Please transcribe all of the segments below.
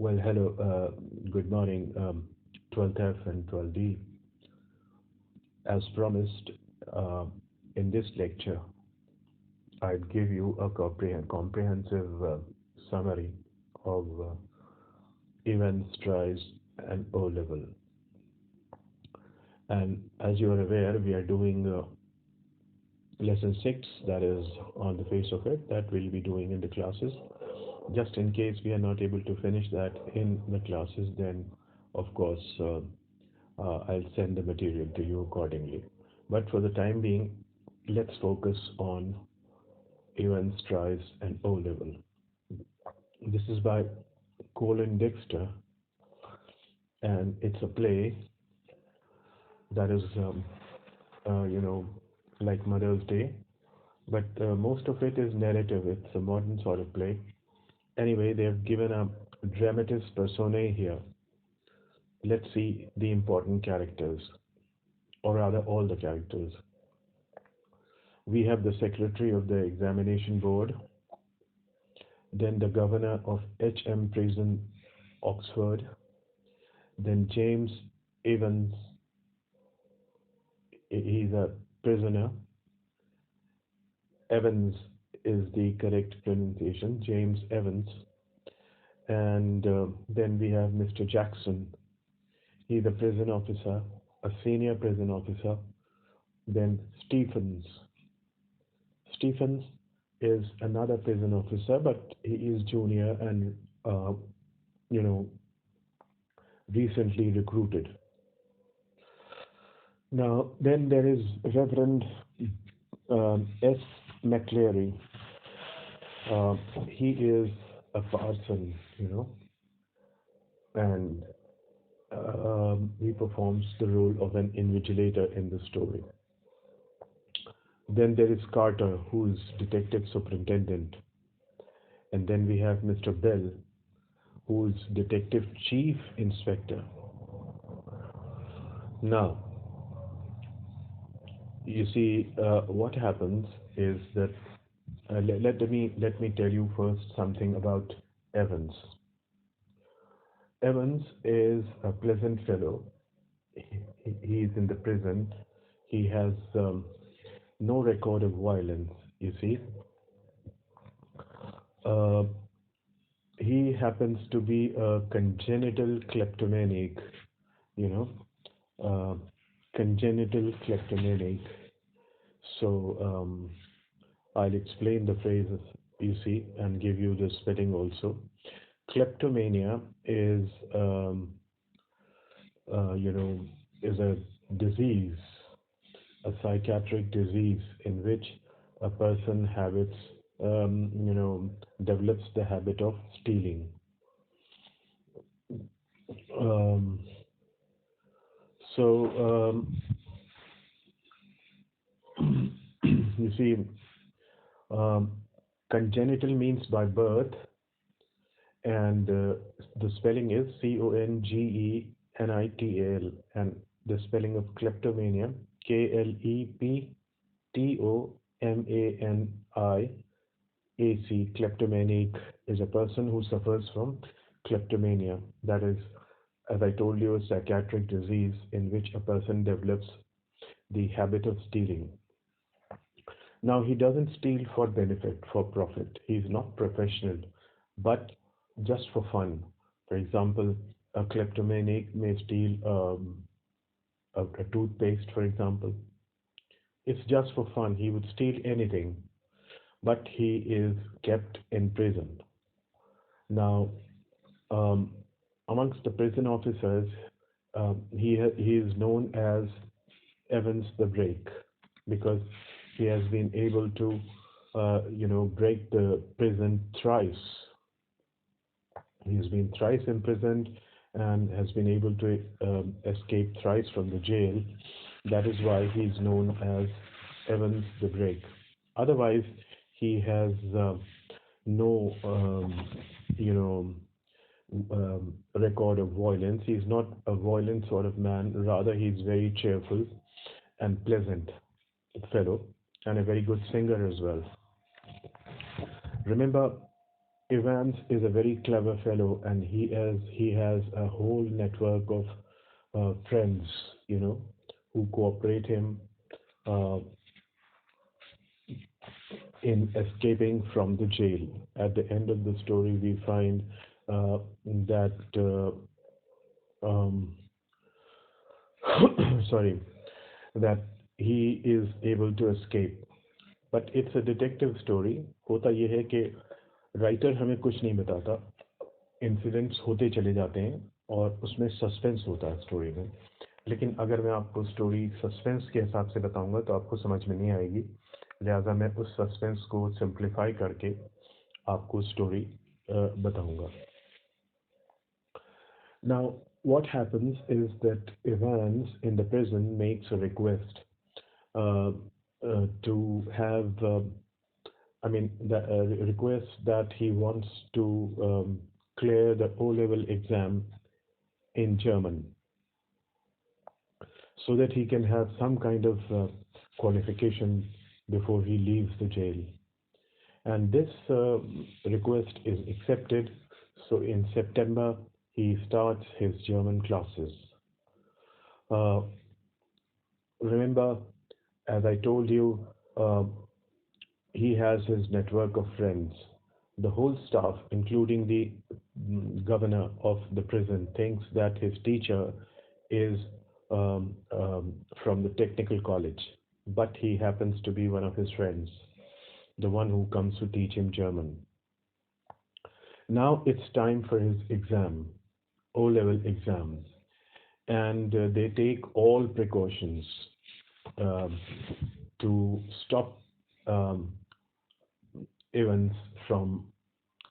Well, hello, good morning, 12th F and 12D. As promised, uh, in this lecture, I'd give you a comprehensive summary of events, tries, and O level. And as you are aware, we are doing lesson 6, that is on the face of it, that we'll be doing in the classes. Just in case we are not able to finish that in the classes, then of course I'll send the material to you accordingly. But for the time being, let's focus on events, tries, and O level. This is by Colin Dexter, and it's a play that is, you know, like Mother's Day, but most of it is narrative. It's a modern sort of play. Anyway, they have given a dramatis personae here. Let's see the important characters, or rather, all the characters. We have the secretary of the examination board, then the governor of H.M. Prison, Oxford, then James Evans, he's a prisoner. Evans is the correct pronunciation, James Evans. And then we have Mr. Jackson, he's a prison officer, a senior prison officer. Then Stephens is another prison officer, but he is junior and you know recently recruited. Now, then there is Reverend S. McCleary. Uh, he is a parson, and he performs the role of an invigilator in the story. Then there is Carter, who is detective superintendent, and then we have Mr. Bell, who is detective chief inspector. Now, you see, what happens is that let me tell you first something about Evans. Evans is a pleasant fellow. He is in the prison. He has no record of violence. You see, uh, he happens to be a congenital kleptomaniac. You know, uh, congenital kleptomaniac. So I'll explain the phrases you see and give you the spelling also. Kleptomania is, you know, is a disease, a psychiatric disease in which a person habits, develops the habit of stealing. Um, so you see, um, congenital means by birth, and the spelling is Congenital, and the spelling of kleptomania, Kleptomaniac. Kleptomaniac is a person who suffers from kleptomania. That is, as I told you, a psychiatric disease in which a person develops the habit of stealing. Now, he doesn't steal for benefit, for profit. He's not professional, but just for fun. For example, a kleptomaniac may steal a toothpaste, for example. It's just for fun. He would steal anything, but he is kept in prison. Now, um, amongst the prison officers, he is known as Evans the Break because he has been able to, break the prison thrice. He's been thrice imprisoned and has been able to escape thrice from the jail. That is why he's known as Evans the Break. Otherwise, he has no, you know, record of violence. He's not a violent sort of man. Rather, he's very cheerful and pleasant fellow, and a very good singer as well. Remember, Evans is a very clever fellow, and he has a whole network of friends, you know, who cooperate him uh, in escaping from the jail. At the end of the story, we find that um, sorry, that he is able to escape. But it's a detective story. होता यह है कि writer हमें कुछ नहीं बताता, incidents होते चले जाते हैं और उसमें सस्पेंस होता है स्टोरी में. लेकिन अगर मैं आपको स्टोरी सस्पेंस के हिसाब से बताऊंगा तो आपको समझ में नहीं आएगी, लिहाजा मैं उस सस्पेंस को सिंप्लीफाई करके आपको स्टोरी बताऊंगा. Now, what happens is that Evans in the prison makes a request uh, to have, the request that he wants to clear the O-level exam in German so that he can have some kind of qualification before he leaves the jail. And this request is accepted. So in September, he starts his German classes. Uh, Remember, as I told you, uh, he has his network of friends. The whole staff, including the governor of the prison, thinks that his teacher is from the technical college, but he happens to be one of his friends, the one who comes to teach him German. Now it's time for his exam, O level exams, and they take all precautions um, to stop um, Evans from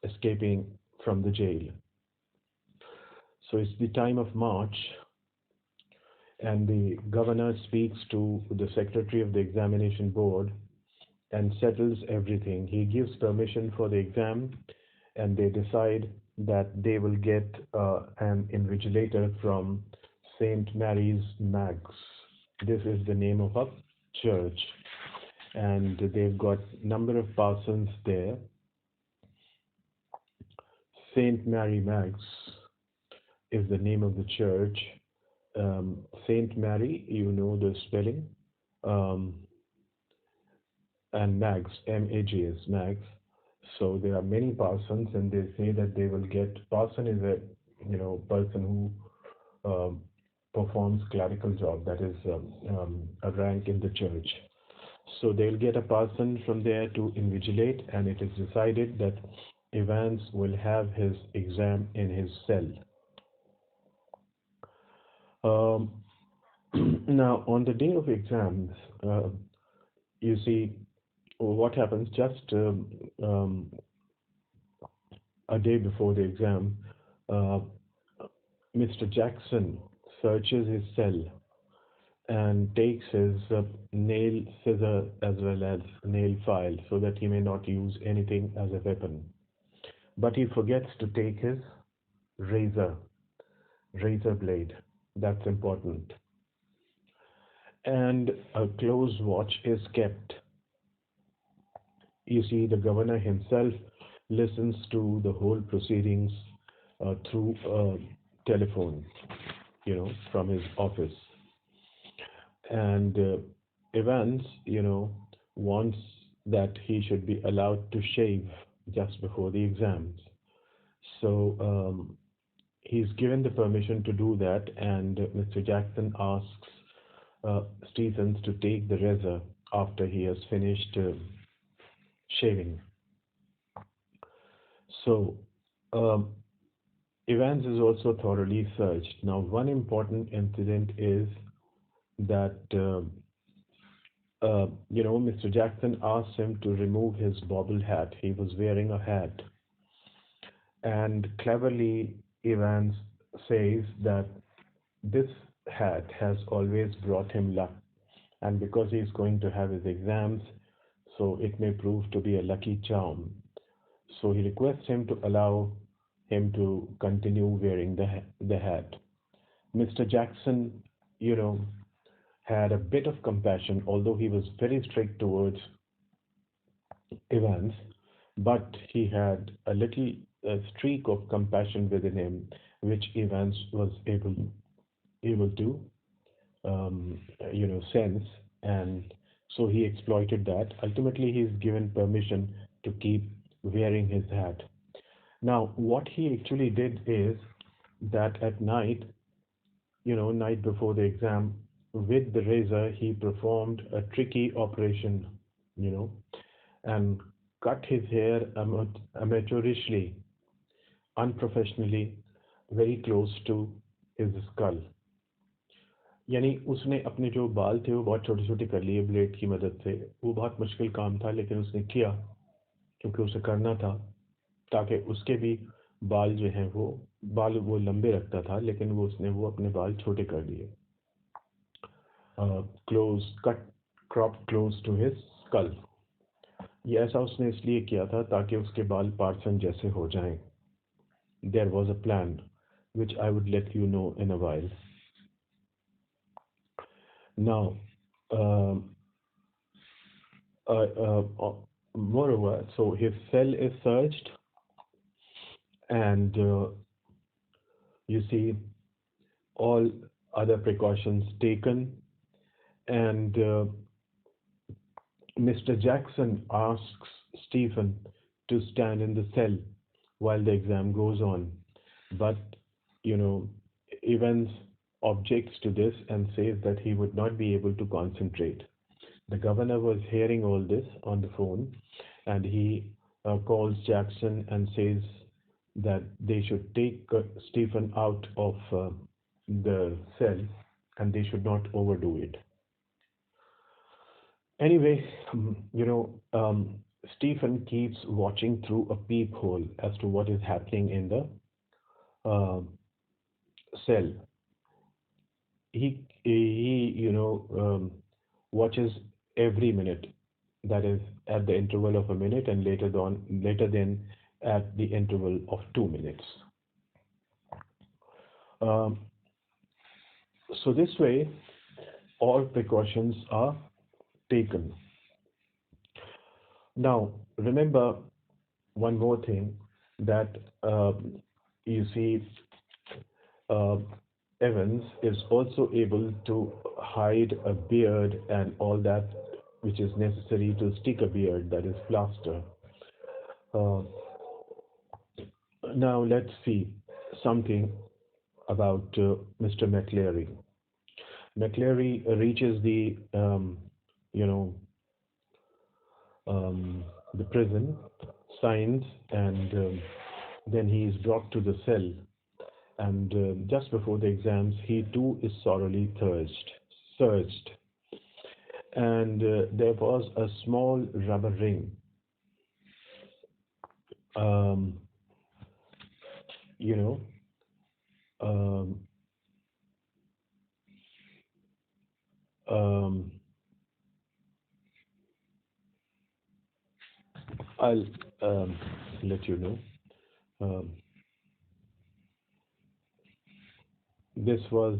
escaping from the jail. So it's the time of March, and the governor speaks to the secretary of the examination board and settles everything. He gives permission for the exam, and they decide that they will get an invigilator from St. Mary's Mags. This is the name of a church, and they've got number of parsons there. St. Mary Mags is the name of the church. Saint Mary, you know the spelling, um, and Mags, M-A-G-S, Mags. So there are many parsons, and they say that they will get parson is a person who performs clerical job, that is a rank in the church. So they'll get a parson from there to invigilate, and it is decided that Evans will have his exam in his cell. Um, Now, on the day of exams, you see what happens just a day before the exam. Uh, Mr. Jackson searches his cell and takes his nail scissor as well as nail file so that he may not use anything as a weapon. But he forgets to take his razor, razor blade. That's important. And a close watch is kept. You see, the governor himself listens to the whole proceedings through telephone, from his office. And Evans, wants that he should be allowed to shave just before the exams. So he's given the permission to do that, and Mr. Jackson asks Stevens to take the razor after he has finished shaving. So um, Evans is also thoroughly searched. Now, one important incident is that Mr. Jackson asked him to remove his bobble hat. He was wearing a hat, and cleverly Evans says that this hat has always brought him luck, and because he is going to have his exams, so it may prove to be a lucky charm. So he requests him to allow him to continue wearing the hat. Mr. Jackson, you know, had a bit of compassion, although he was very strict towards Evans. but he had a little streak of compassion within him, which Evans was able to sense, and so he exploited that. Ultimately, he's given permission to keep wearing his hat. Now, what he actually did is that at night, night before the exam, with the razor, he performed a tricky operation, you know, and cut his hair amateurishly, unprofessionally, very close to his skull. यानी उसने अपने जो बाल थे वो बहुत छोटे छोटे कर लिए ब्लेड की मदद से। वो बहुत मुश्किल काम था लेकिन उसने किया क्योंकि उसे करना था, ताकि उसके भी बाल जो हैं वो लंबे रखता था, लेकिन उसने वो अपने बाल छोटे कर दिए, close cut crop close to his skull. ये ऐसा उसने इसलिए किया था ताकि उसके बाल पार्सन जैसे हो जाएं। There was a plan which I would let you know in a while. Now, um, moreover, so his cell is searched, and you see all other precautions taken, and Mr. Jackson asks Stephen to stand in the cell while the exam goes on. But, you know, Evans objects to this and says that he would not be able to concentrate. The governor was hearing all this on the phone, and he calls Jackson and says that they should take Stephen out of the cell and they should not overdo it. Anyway, Stephen keeps watching through a peephole as to what is happening in the uh, cell. Watches every minute. That is at the interval of a minute, and later then at the interval of 2 minutes. Um, so this way, all precautions are taken. Now, remember one more thing that you see, uh, Evans is also able to hide a beard and all that which is necessary to stick a beard, that is plaster. Uh, Now let's see something about Mr. McLeary. McLeary reaches you know, the prison, signs, and then he is brought to the cell. And just before the exams, he too is sorely searched, and there was a small rubber ring. Um, you know, um, um, I'll let you know. Um, this was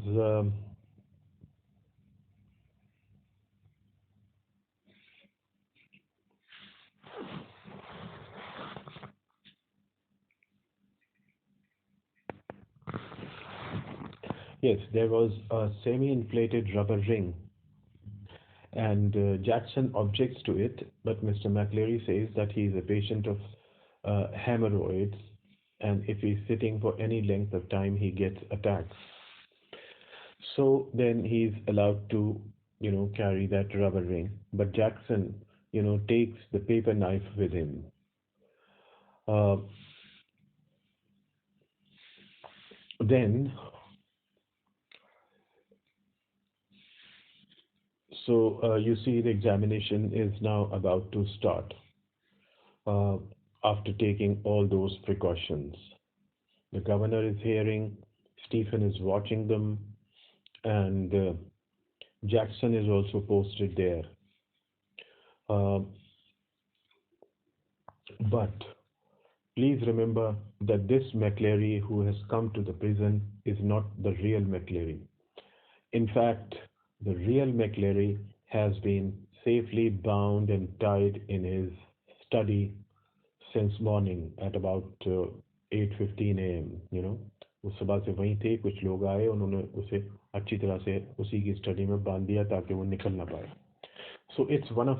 Yes, there was a semi-inflated rubber ring, and Jackson objects to it, but Mr. McLeary says that he is a patient of hemorrhoids, and if he's sitting for any length of time, he gets attacks. So then he's allowed to, carry that rubber ring. But Jackson, takes the paper knife with him. Uh, then, you see the examination is now about to start uh, after taking all those precautions. The governor is hearing, Stephen is watching them, and Jackson is also posted there. Uh, but please remember that this McLeary who has come to the prison is not the real McLeary. In fact, the real McLeary has been safely bound and tied in his study since morning at about 8:15 a.m. वो सुबह से वहीं थे, कुछ लोग आए, उन्होंने उसे अच्छी तरह से उसी की स्टडी में बांध दिया ताकि वो निकल ना पाए. So it's one of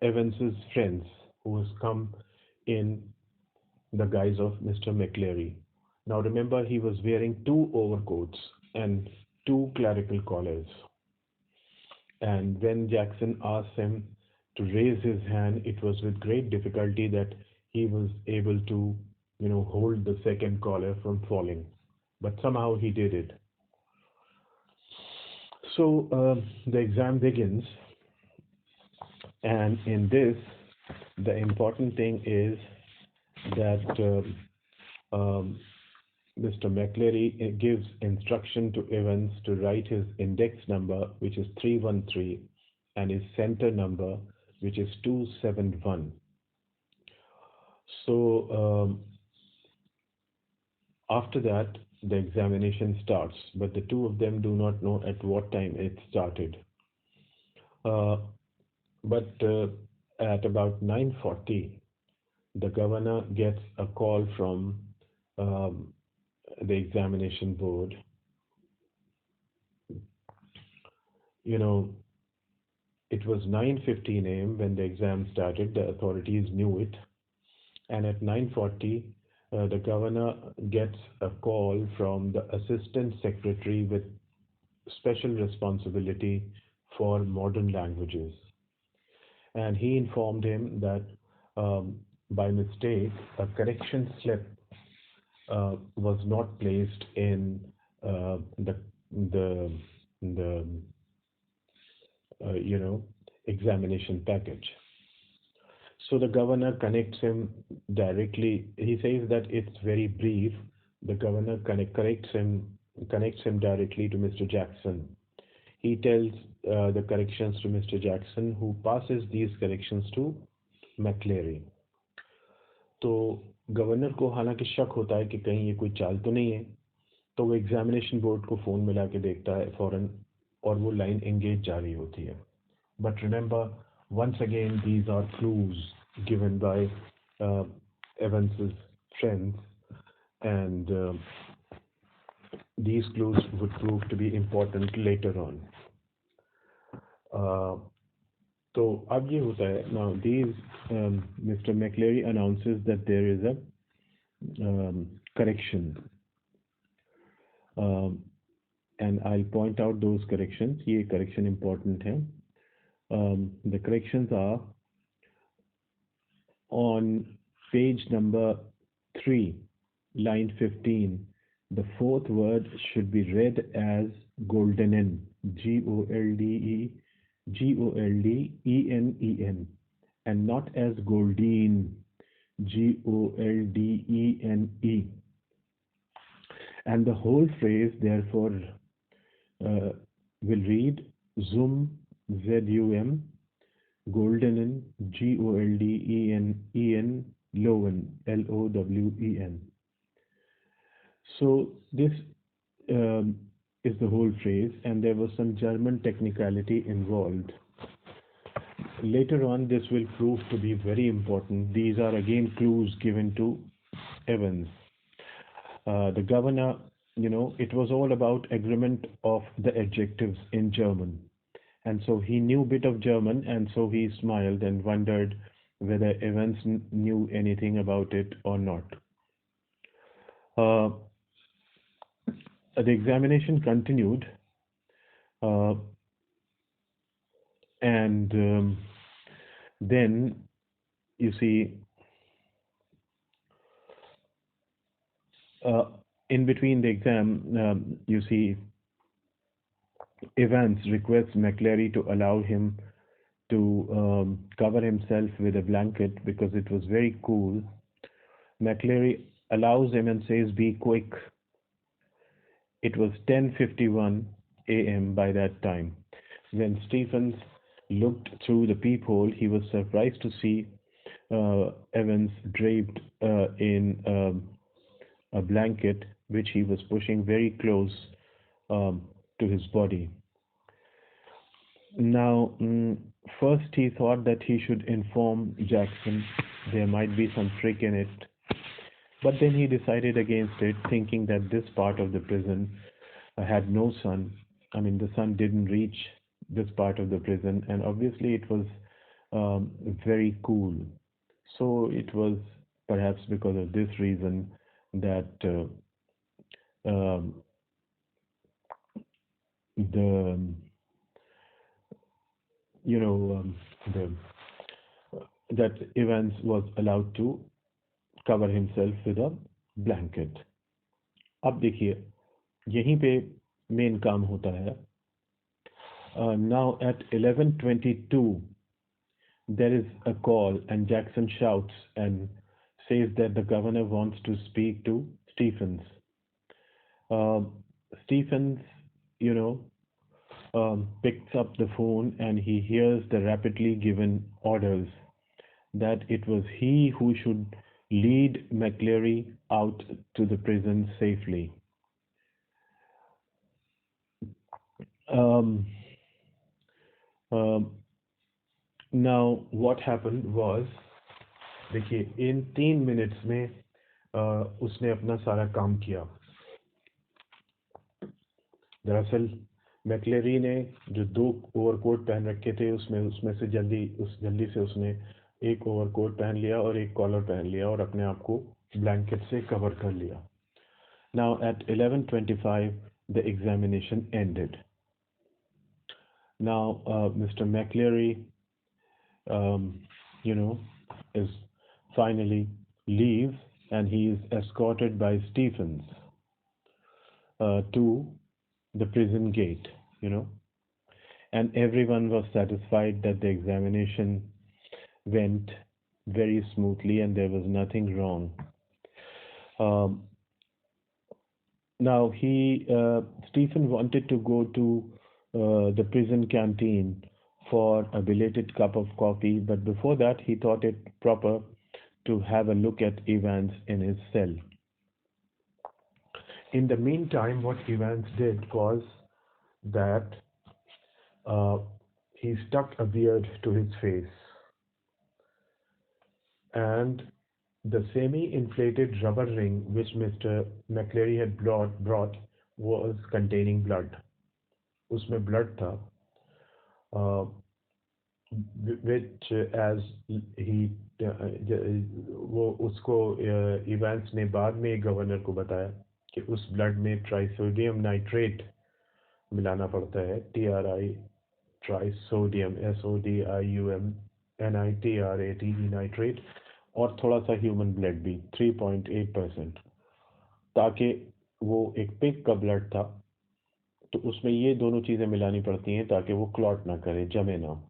Evans's friends who has come in the guise of Mr. McCleary. Now remember, he was wearing two overcoats and two clerical collars. And when Jackson asked him to raise his hand, it was with great difficulty that he was able to, hold the second collar from falling. But somehow he did it. So the exam begins, and in this, the important thing is that Mr. McCleary gives instruction to Evans to write his index number, which is 313, and his center number, which is 271. So after that, the examination starts, but the two of them do not know at what time it started. Uh, but at about 9:40, the governor gets a call from um, the examination board. You know, it was 9:15 a.m. when the exam started. The authorities knew it, and at 9:40, the governor gets a call from the assistant secretary with special responsibility for modern languages, and he informed him that by mistake a correction slip was not placed in the the the examination package. So the governor connects him directly. He says that it's very brief. The governor connects him directly to Mr. Jackson. He tells the corrections to Mr. Jackson, who passes these corrections to McCleary. तो governor को हालांकि शक होता है कि कहीं ये कोई चाल तो नहीं है, तो वो एग्जामिनेशन बोर्ड को फ़ोन मिला के देखता है फ़ौरन, और वो लाइन एंगेज जारी होती है. But remember, once again, these are clues given by Evans's friends, and these clues would prove to be important later on. Uh, तो अब ये होता है. Now these Mr. McCleary announces that there is a correction, and I'll point out those corrections. ये correction important है. The corrections are on page number 3, line 15. The fourth word should be read as goldenen, Goldenen, and not as goldene, Goldene. And the whole phrase, therefore, will read Zum, Zum, Goldenen, Goldenen, Lowen, Lowen. So this is the whole phrase, and there was some German technicality involved. Later on, this will prove to be very important. These are again clues given to Evans. The governor, it was all about agreement of the adjectives in German. And so he knew a bit of German, and so he smiled and wondered whether Evans knew anything about it or not. The examination continued, and then you see, in between the exam, you see, Evans requests McCleary to allow him to cover himself with a blanket because it was very cool. McCleary allows him and says, "Be quick." It was 10:51 a.m. by that time. When Stephens looked through the peephole, he was surprised to see Evans draped in a blanket which he was pushing very close to his body. Now, First, he thought that he should inform Jackson. There might be some trick in it. But then he decided against it, thinking that this part of the prison had no sun. I mean, the sun didn't reach this part of the prison, and obviously it was very cool. So it was perhaps because of this reason that um, the you know the that Evans was allowed to cover himself with a blanket. अब देखिए यहीं पे main काम होता है. Now at 11:22 there is a call and Jackson shouts and says that the governor wants to speak to Stephens. Um, Stephens, you know, picks up the phone and he hears the rapidly given orders that it was he who should lead McCleary out to the prison safely. Um, um, Now what happened was, देखिए इन 3 minutes में उसने अपना सारा काम किया. दरअसल मैक्लेरी ने जो दो ओवरकोट पहन रखे थे उसमें उसमें से जल्दी से उसने एक ओवरकोट पहन लिया और एक कॉलर पहन लिया और अपने आप को ब्लैंकेट से कवर कर लिया. Now at 11:25 the examination ended. Now Mr. McCleary, um, you know, is finally leaves and he is escorted by Stephens to the prison gate, you know, and everyone was satisfied that the examination went very smoothly and there was nothing wrong. Um, Now Stephen wanted to go to the prison canteen for a belated cup of coffee, but before that he thought it proper to have a look at Evans in his cell. In the meantime, what Evans did was that uh, he stuck a beard to his face, and the semi-inflated rubber ring which Mr. McCleary had brought was containing blood. उसमें blood था, uh, which as he वो उसको Evans ने बाद में governor को बताया कि उस ब्लड में ट्राइसोडियम नाइट्रेट मिलाना पड़ता है. TRI ट्राइसोडियम SODIUM नाइट्रेट और थोड़ा सा ह्यूमन ब्लड भी 3.8%, ताकि वो एक पिग का ब्लड था तो उसमें ये दोनों चीज़ें मिलानी पड़ती हैं ताकि वो क्लॉट ना करे, जमे ना.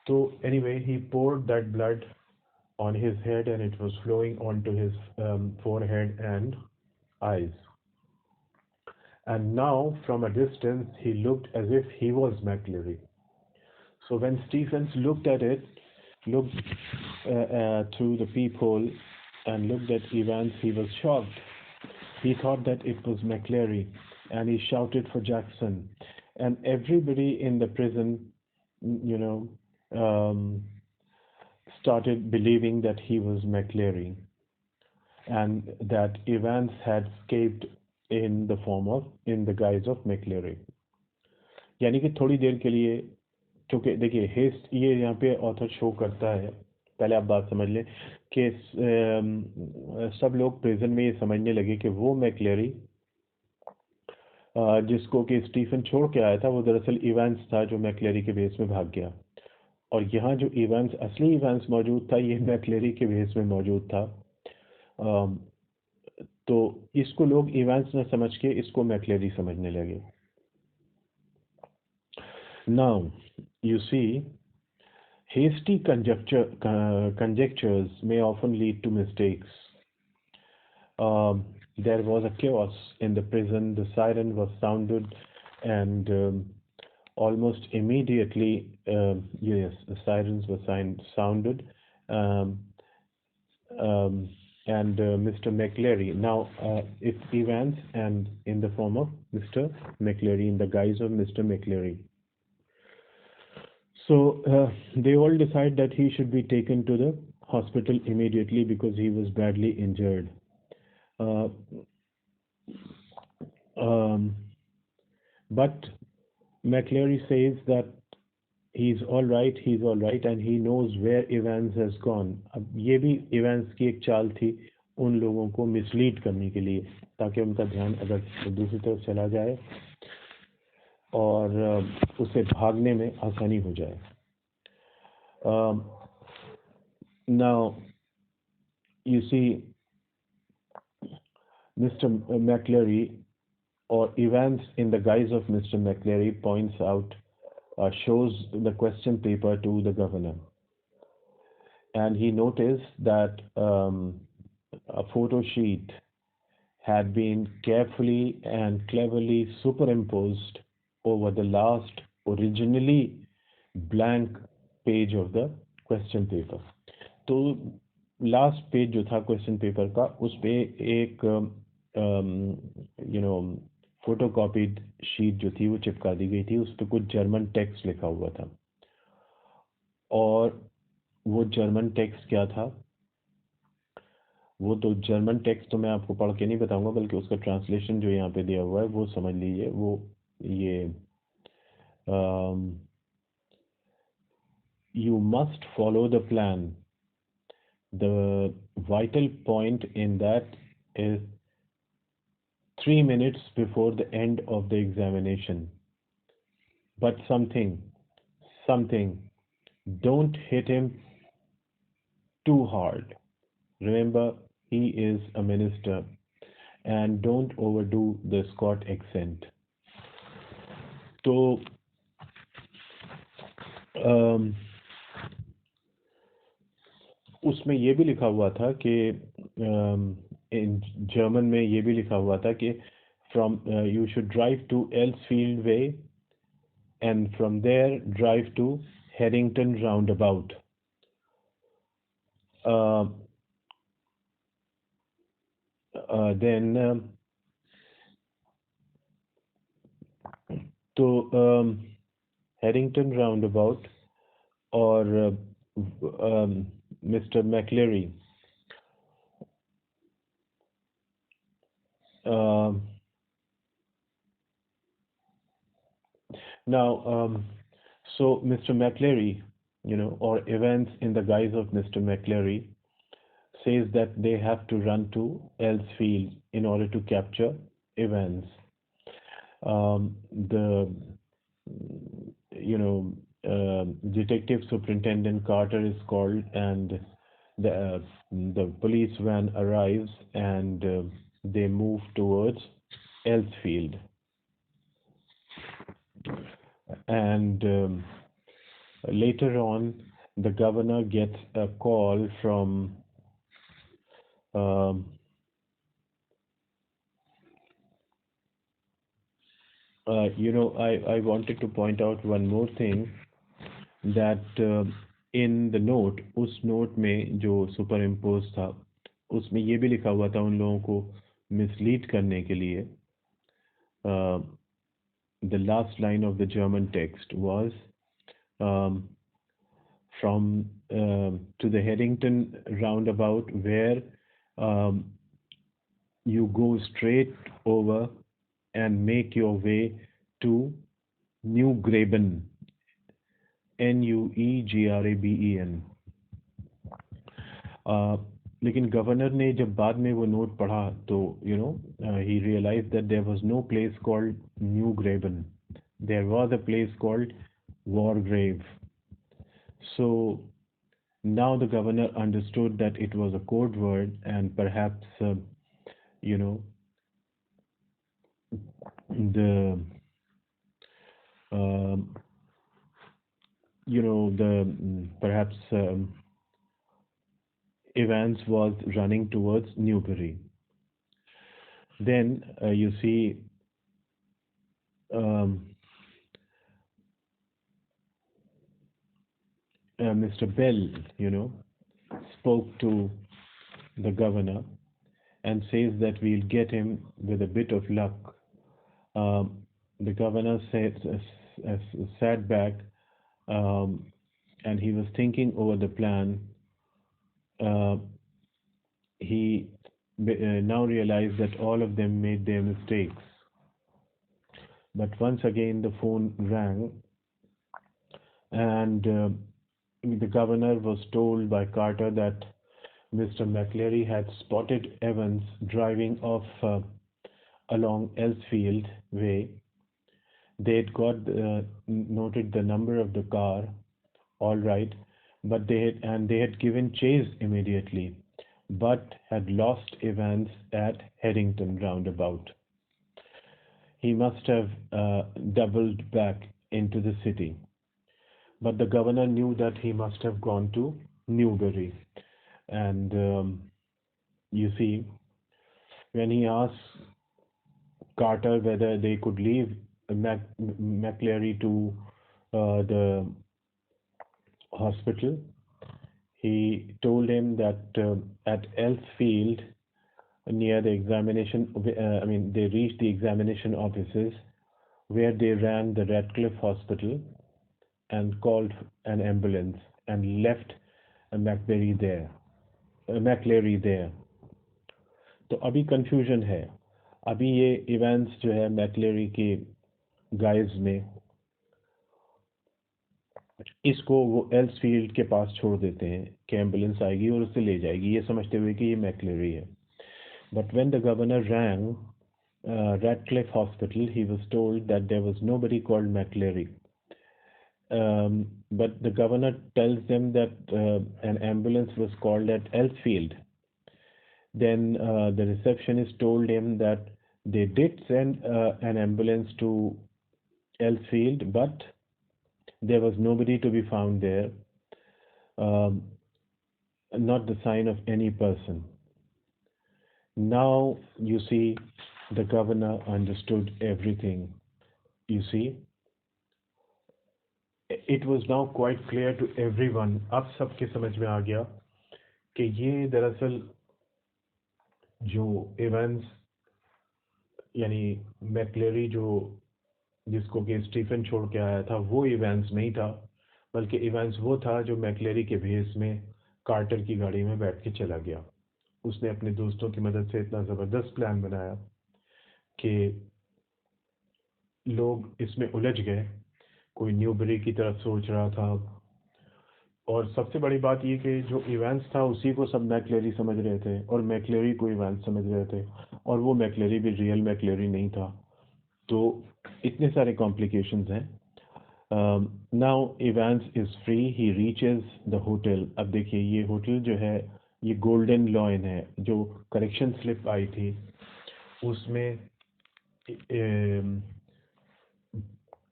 So anyway, he poured that blood on his head and it was flowing onto his forehead and eyes. And now, from a distance, he looked as if he was McCleary. So when Stephens looked at it, looked through the peephole and looked at Evans, he was shocked. He thought that it was McCleary and he shouted for Jackson. And everybody in the prison, you know, um, started believing that he was McCleary and that Evans had escaped in the guise of McCleary. यानी कि थोड़ी देर के लिए, क्योंकि देखिए haste ये यहाँ पे ऑथर शो करता है, पहले आप बात समझ लें कि सब लोग प्रिजन में ये समझने लगे कि वो मैक्लेरी जिसको कि स्टीफन छोड़ के आया था वो दरअसल इवेंस था जो मैक्लेरी के बेस में भाग गया. और यहाँ जो इवेंस असली इवेंस मौजूद था ये मैक्लेरी के बेस में मौजूद था. तो इसको लोग इवेंस न समझ के इसको मैक्लेरी समझने लगे. Now, you see, hasty conjectures may often lead to mistakes. There was a chaos in the prison. The siren was sounded, and almost immediately, yes, the sirens were sounded, um, and Mr. McCleary. Now, it's Evans, and in the form of Mr. McCleary, in the guise of Mr. McCleary. So they all decide that he should be taken to the hospital immediately because he was badly injured. Uh, um, but McCleary says that he's all right, and he knows where Evans has gone. अब ये भी Evans की एक चाल थी उन लोगों को मिसलीड करने के लिए, ताकि उनका ध्यान अगर दूसरी तरफ चला जाए और उसे भागने में आसानी हो जाए. Now you see, Mr. McCleary, or Evans in the guise of Mr. McCleary, points out, shows the question paper to the governor, and he noticed that a photo sheet had been carefully and cleverly superimposed over the last originally blank page of the question paper. तो last page जो था question paper का उस पे एक you know फोटोकॉपीड sheet जो थी वो चिपका दी गई थी. उस पे कुछ जर्मन टेक्स्ट लिखा हुआ था, और वो जर्मन टेक्स्ट क्या था? वो तो जर्मन टेक्स्ट तो मैं आपको पढ़ के नहीं बताऊंगा, बल्कि उसका ट्रांसलेशन जो यहाँ पे दिया हुआ है वो समझ लीजिए. वो ये you must follow the plan. The vital point in that is 3 minutes before the end of the examination. But something, don't hit him too hard. Remember, he is a minister, and don't overdo the Scott accent. तो उसमें ये भी लिखा हुआ था कि in German में ये भी लिखा हुआ था कि from you should drive to Elsfield Way, and from there drive to Harrington roundabout. Then to Harrington roundabout, or Mr. McCleary now so Mr. McCleary, or Evans in the guise of Mr. McCleary, says that they have to run to Elsfield in order to capture Evans. The Detective Superintendent Carter is called, and the police van arrives, and they move towards Elsfield. And later on, the governor gets a call from I wanted to point out one more thing, that in the note, उस note में जो super impose था, उसमें ये भी लिखा हुआ था उन लोगों को मिसलीड करने के लिए. The last line of the German text was from to the Harrington roundabout, where you go straight over and make your way to New Graben, Nuegraben. लेकिन गवर्नर ने जब बाद में वो नोट पढ़ा तो he realized that there was no place called New Graben. There was a place called Wargrave. So now the governor understood that it was a code word, and perhaps the perhaps Evans was running towards Newbury. Then you see Mr. Bell, spoke to the governor and says that we'll get him with a bit of luck. The governor sat back um, and he was thinking over the plan. Uh, he now realized that all of them made their mistakes. But once again, the phone rang, and the governor was told by Carter that Mr. McCleary had spotted Evans driving off along Elsfield Way. They'd got noted the number of the car, all right, but they had given chase immediately, but had lost Evans at Headington roundabout. He must have doubled back into the city. But the governor knew that he must have gone to Newbury. And you see, when he asked Carter whether they could leave McCleary to the hospital, he told him that at Elsfield, near the they reached the examination offices where they ran the Radcliffe Hospital and called an ambulance and left McBery there McLeary there. तो अभी confusion है। अभी ये events जो है McLeary के guys में इसको वो एल्सफील्ड के पास छोड़ देते हैं कि एम्बुलेंस आएगी और उसे ले जाएगी, ये समझते हुए कि ये मैकलेरी है। But when the governor wrong Radcliffe Hospital, he was told that there was nobody called McCleary. But the governor tells them that an ambulance was called at Elsfield. Then the receptionist told him that they did send an ambulance to Elsfield, but there was nobody to be found there, um, not the sign of any person. Now you see, the governor understood everything. You see, it was now quite clear to everyone. अब सबके समझ में आ गया कि ये दरअसल जो events यानी मैक्लेरी जो जिसको कि स्टीफन छोड़ के आया था वो इवेंट्स नहीं था, बल्कि इवेंट्स वो था जो मैक्लेरी के भेस में कार्टर की गाड़ी में बैठ के चला गया। उसने अपने दोस्तों की मदद से इतना ज़बरदस्त प्लान बनाया कि लोग इसमें उलझ गए। कोई न्यूबरी की तरफ सोच रहा था, और सबसे बड़ी बात ये कि जो इवेंट्स था उसी को सब मैक्लेरी समझ रहे थे और मैक्लेरी को इवेंट्स समझ रहे थे, और वो मैक्लेरी भी रियल मैक्लेरी नहीं था। तो इतने सारे कॉम्प्लिकेशंस हैं। Now events is free, he reaches the hotel. अब देखिए ये होटल जो है ये गोल्डन लॉयन है। जो करेक्शन स्लिप आई थी उसमें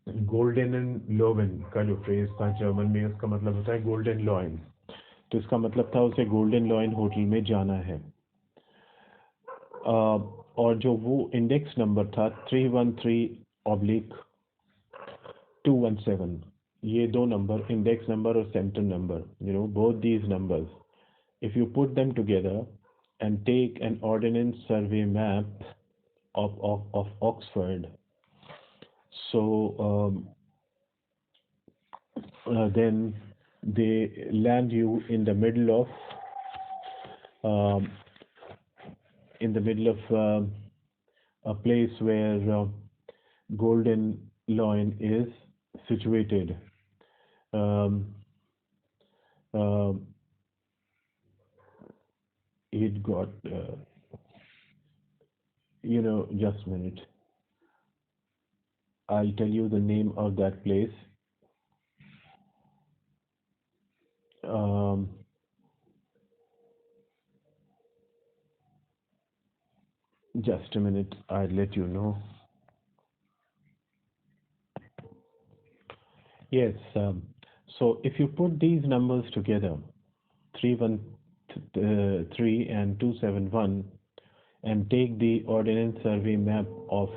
गोल्डन एंड लोवन का जो फ्रेज था जर्मन में, उसका मतलब होता है गोल्डन लॉयन। तो इसका मतलब था उसे गोल्डन लॉयन होटल में जाना है। और जो वो इंडेक्स नंबर था 313/217, ये दो नंबर, इंडेक्स नंबर और centre number, both these numbers, if you put them together and take an ordnance survey map of Oxford, so then they land you in the middle of um, a place where Golden Loin is situated. Um, uh, it got just a minute. I'll tell you the name of that place. Um, just a minute, I'll let you know. Yes, so if you put these numbers together, 313 and 271, and take the Ordnance Survey map of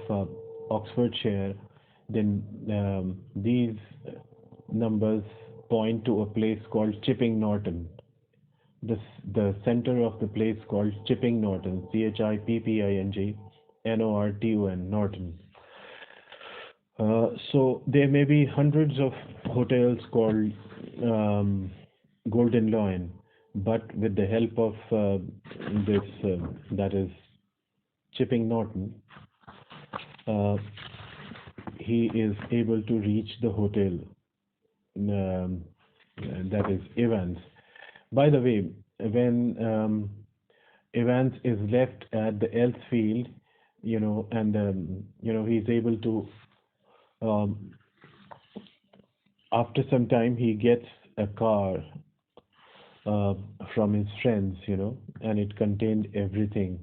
Oxfordshire, then these numbers point to a place called Chipping Norton. The center of the place called Chipping Norton, Chipping Norton, Norton. So there may be hundreds of hotels called um, Golden Lion, but with the help of this, that is Chipping Norton, uh, he is able to reach the hotel, um, that is Evans. By the way, when Evans is left at the Elth field, and he's able to, um, after some time, he gets a car uh, from his friends, and it contained everything,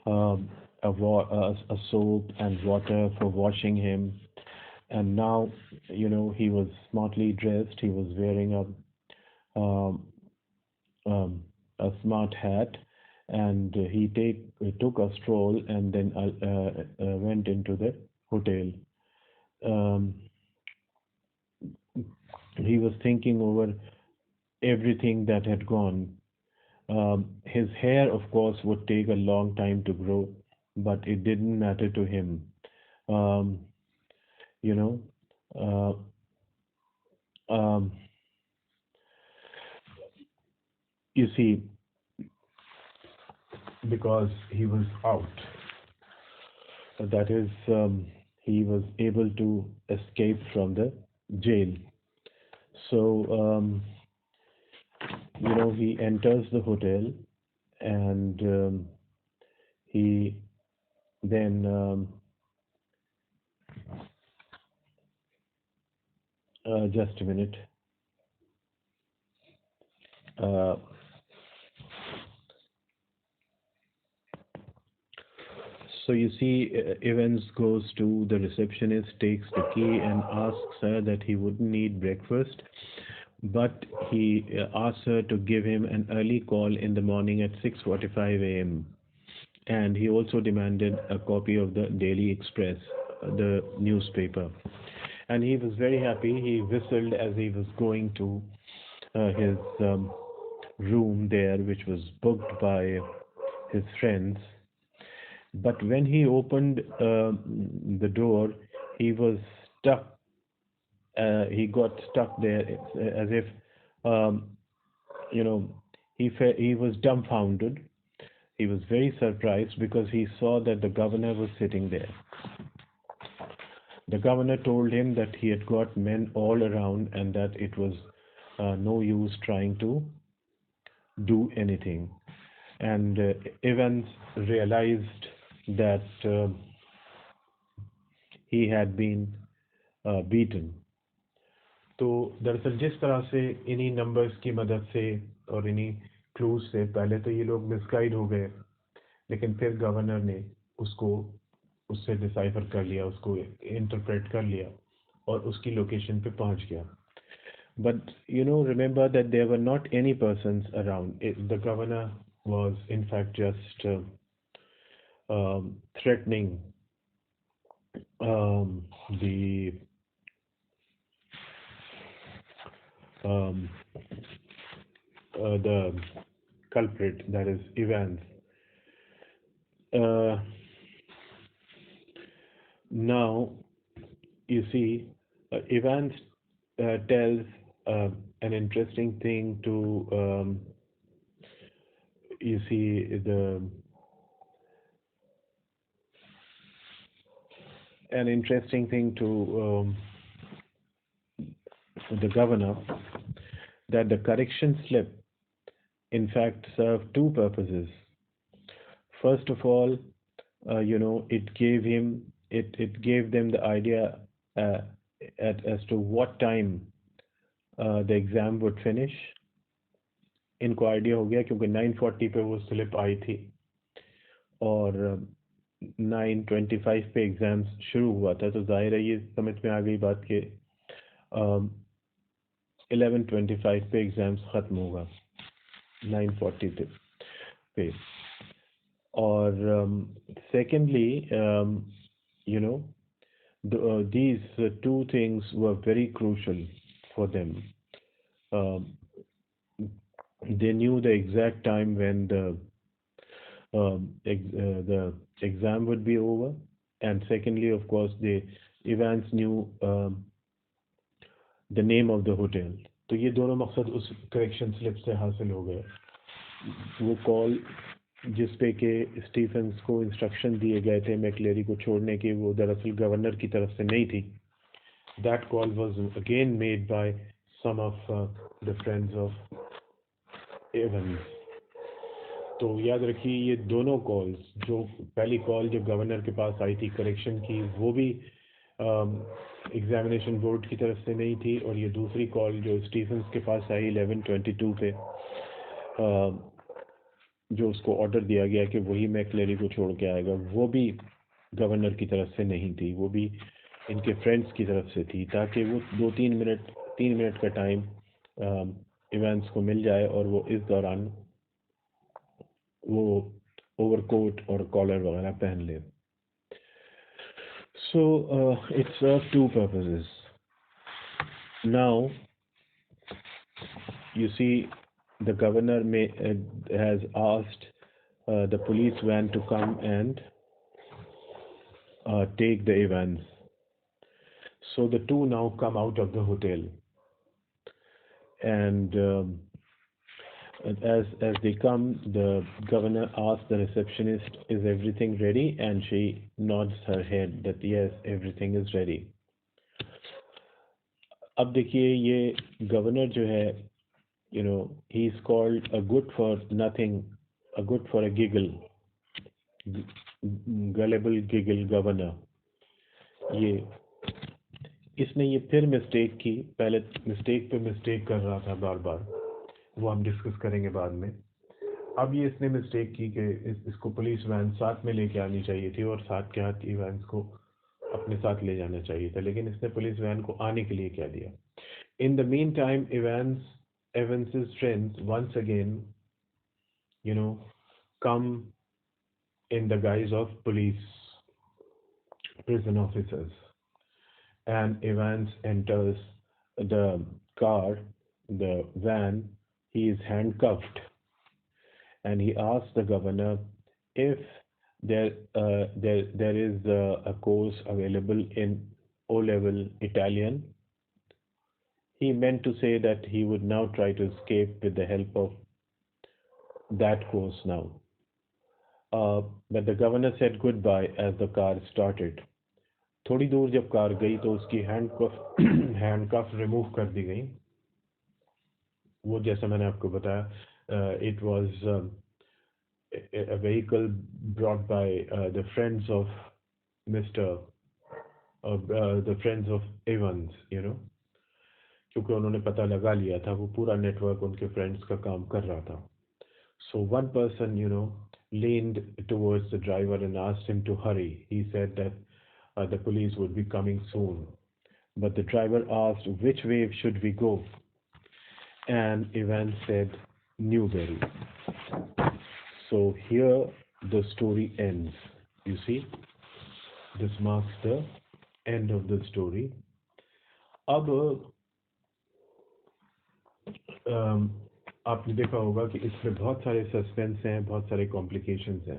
um, a soap and water for washing him. And now, he was smartly dressed. He was wearing um, um, a smart hat, and he took a stroll and then went into the hotel. Um, he was thinking over everything that had gone. His hair, of course, would take a long time to grow, but it didn't matter to him. Um, you know, uh, um, you see, because he was out, that is, he was able to escape from the jail. So, he enters the hotel, and he then, just a minute. Uh, So you see, Evans goes to the receptionist, takes the key, and asks her that he wouldn't need breakfast, but he asks her to give him an early call in the morning at 6:45 a.m. And he also demanded a copy of the Daily Express, the newspaper. And he was very happy. He whistled as he was going to his room there, which was booked by his friends. But when he opened the door, he was stuck. He got stuck there. It's as if, um, you know, he was dumbfounded. He was very surprised because he saw that the governor was sitting there. The governor told him that he had got men all around and that it was no use trying to do anything. And Evans realized that he had been beaten. तो दरअसल जिस तरह से इन्हीं numbers की मदद से और इन्हीं क्लूज से पहले तो ये लोग मिसगाइड हो गए, लेकिन फिर गवर्नर ने उसको उससे डिसाइफर कर लिया, उसको इंटरप्रेट कर लिया और उसकी लोकेशन पे पहुंच गया. But remember that there were not any persons around. The governor was in fact just threatening the um, the culprit, that is Evans. Uh, Now, you see, Evans tells uh, an interesting thing to, you see, an interesting thing to the governor, that the correction slip, in fact, served two purposes. First of all, it gave them the idea uh, as to what time the exam would finish. इनको idea हो गया क्योंकि 9:40 पे वो slip आई थी और 9:25 पे exam शुरू हुआ था, तो जाहिर है ये समझ में आ गई बात कि 11:25 पे एग्जाम्स ख़त्म होगा 9:40 पे. और secondly, you know, these two things were very crucial for them. Um, they knew the exact time when the exam would be over, and secondly, of course, they Evans knew the name of the hotel. तो ये दोनों मकसद उस correction slip से हासिल हो गए. वो कॉल जिस पे के स्टीफेंस को इंस्ट्रक्शन दिए गए थे मैक्लेरी को छोड़ने के, वो दरअसल गवर्नर की तरफ से नहीं थी. That call was again made by some of the friends of Evans. तो याद रखिए ये दोनों कॉल्स, जो पहली कॉल जो गवर्नर के पास आई थी करेक्शन की, वो भी एग्जामिनेशन बोर्ड की तरफ से नहीं थी, और ये दूसरी कॉल जो स्टीफेंस के पास आई 11:22 पे, जो उसको ऑर्डर दिया गया कि वही मैक्लेरी को छोड़ के आएगा, वो भी गवर्नर की तरफ से नहीं थी, वो भी इनके फ्रेंड्स की तरफ से थी, ताकि वो 3 मिनट का टाइम इवेंट्स को मिल जाए और वो इस दौरान वो ओवरकोट और कॉलर वगैरह पहन ले. So it served two purposes. Now you see the governor has asked the police van to come and take the Evans. So the two now come out of the hotel, and as they come, the governor asks the receptionist, "Is everything ready?" And she nods her head that yes, everything is ready. अब देखिए ये governor जो है, he is called a good for nothing, a good for a giggle, gullible giggle governor. ये इसने ये फिर mistake की, पहले मिस्टेक पे मिस्टेक कर रहा था बार बार, वो हम डिस्कस करेंगे बाद में. अब ये इसने मिस्टेक की कि इसको पुलिस वैन साथ में लेके आनी चाहिए थी और साथ के हाथ इवेंट्स को अपने साथ ले जाना चाहिए था, लेकिन इसने पुलिस वैन को आने के लिए क्या दिया. In the mean time Evans's friends once again, come in the guise of police, prison officers, and Evans enters the car, the van. He is handcuffed, and he asks the governor if there is a course available in O-level Italian. He meant to say that he would now try to escape with the help of that course now. But the governor said goodbye as the car started. थोड़ी दूर जब car गई तो उसकी handcuff remove कर दी गई. वो जैसा मैंने आपको बताया, it was a vehicle brought by the friends of Mr. The friends of Evans, क्योंकि उन्होंने पता लगा लिया था, वो पूरा नेटवर्क उनके फ्रेंड्स का काम कर रहा था. So one person, leaned towards the driver and asked him to hurry. He said that the police would be coming soon. But the driver asked, which way should we go? And Evans said, Newberry. So here the story ends. You see, this marks the end of the story. अब आपने देखा होगा कि इसमें बहुत सारे suspense हैं, बहुत सारे कॉम्प्लिकेशंस हैं.